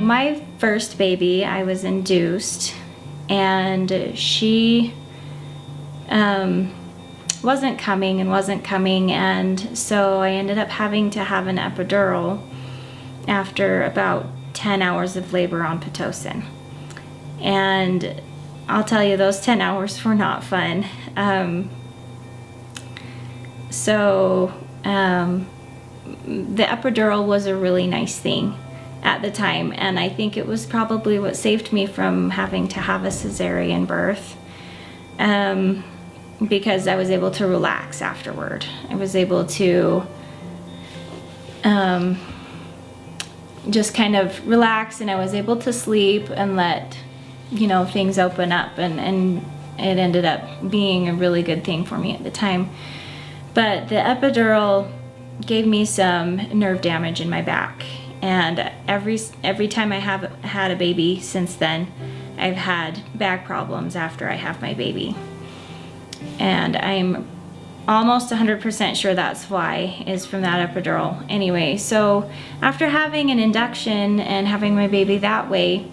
my first baby, I was induced, and she wasn't coming, and so I ended up having to have an epidural after about 10 hours of labor on Pitocin. And I'll tell you, those 10 hours were not fun. The epidural was a really nice thing at the time, and I think it was probably what saved me from having to have a cesarean birth, because I was able to relax afterward. I was able to just kind of relax, and I was able to sleep and let things open up, and it ended up being a really good thing for me at the time. But the epidural gave me some nerve damage in my back, and every time I have had a baby since then, I've had back problems after I have my baby, and I'm almost 100% sure that's why, is from that epidural. Anyway, so after having an induction and having my baby that way,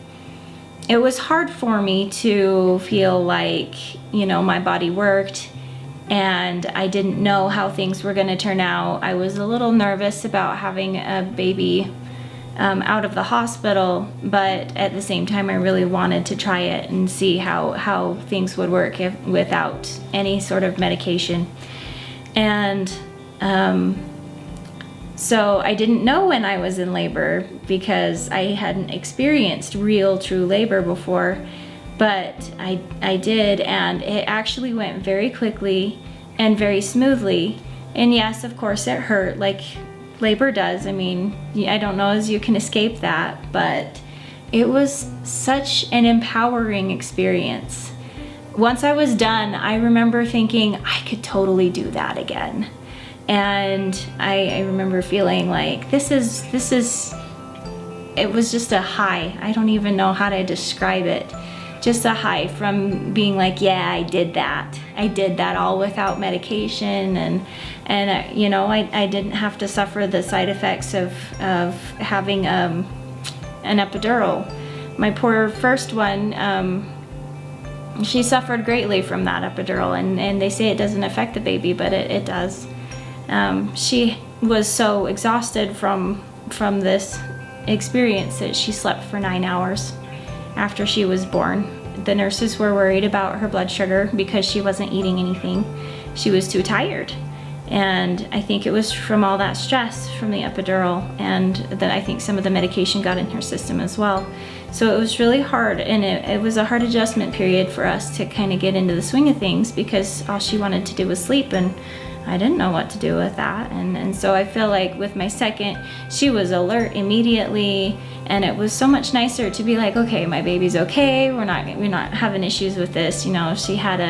it was hard for me to feel like my body worked, and I didn't know how things were going to turn out. I was a little nervous about having a baby out of the hospital, but at the same time I really wanted to try it and see how things would work without any sort of medication. And so I didn't know when I was in labor, because I hadn't experienced real true labor before, but I did, and it actually went very quickly and very smoothly. And yes, of course it hurt, like labor does. I mean, I don't know as you can escape that, but it was such an empowering experience. Once I was done, I remember thinking I could totally do that again. And I remember feeling like it was just a high. I don't even know how to describe it. Just a high from being like, yeah, I did that all without medication, and I didn't have to suffer the side effects of having an epidural. My poor first one, she suffered greatly from that epidural, and they say it doesn't affect the baby, but it does. She was so exhausted from this experience that she slept for 9 hours after she was born. The nurses were worried about her blood sugar because she wasn't eating anything. She was too tired. And I think it was from all that stress from the epidural, and that I think some of the medication got in her system as well. So it was really hard, and it was a hard adjustment period for us to kind of get into the swing of things, because all she wanted to do was sleep, and I didn't know what to do with that. And so I feel like with my second, she was alert immediately, and it was so much nicer to be like, okay, my baby's okay, we're not having issues with this. She had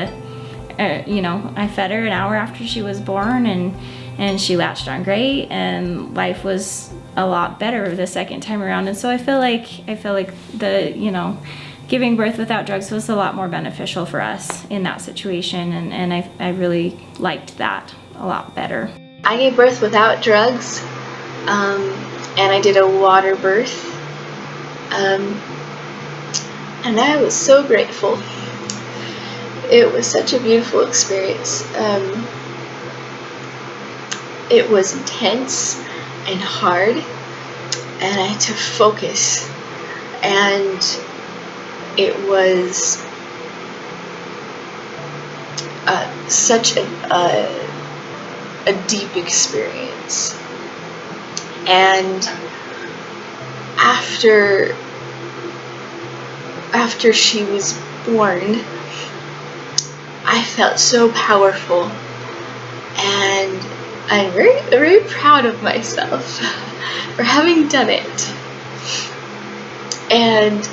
I fed her an hour after she was born, and she latched on great, and life was a lot better the second time around. And so I feel like the giving birth without drugs was a lot more beneficial for us in that situation, and I really liked that a lot better. I gave birth without drugs, and I did a water birth, and I was so grateful. It was such a beautiful experience. It was intense and hard, and I had to focus, and it was such a deep experience. And after she was born, I felt so powerful, and I'm very, very proud of myself for having done it. And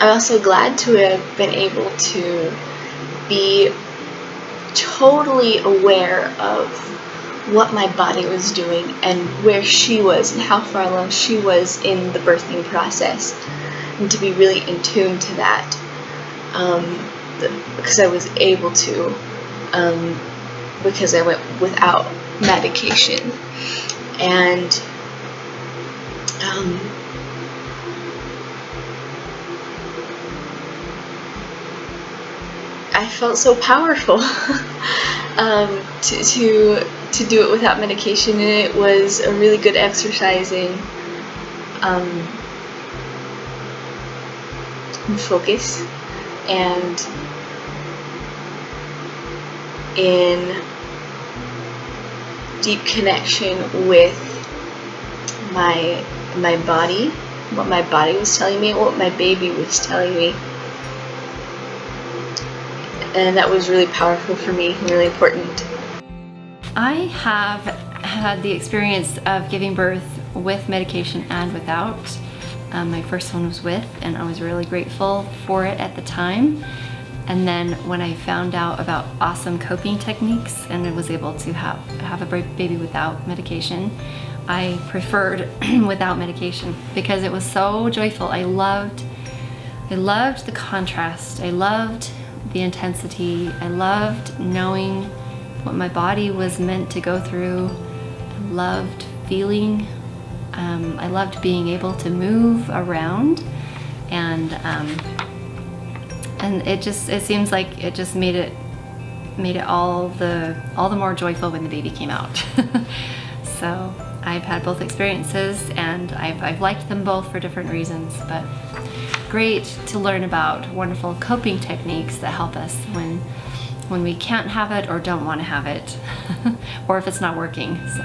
I'm also glad to have been able to be totally aware of what my body was doing and where she was and how far along she was in the birthing process, and to be really in tune to that, because I was able to because I went without medication. And I felt so powerful to do it without medication, and it was a really good exercising focus and in deep connection with my body, what my body was telling me, what my baby was telling me. And that was really powerful for me, really important. I have had the experience of giving birth with medication and without. My first one was with, and I was really grateful for it at the time. And then when I found out about awesome coping techniques and I was able to have a baby without medication, I preferred without medication because it was so joyful. I loved the contrast. I loved the intensity. I loved knowing what my body was meant to go through. I loved feeling. I loved being able to move around, and it seems like it just made it all the more joyful when the baby came out. So I've had both experiences, and I've liked them both for different reasons, but great to learn about wonderful coping techniques that help us when we can't have it or don't want to have it, or if it's not working. So.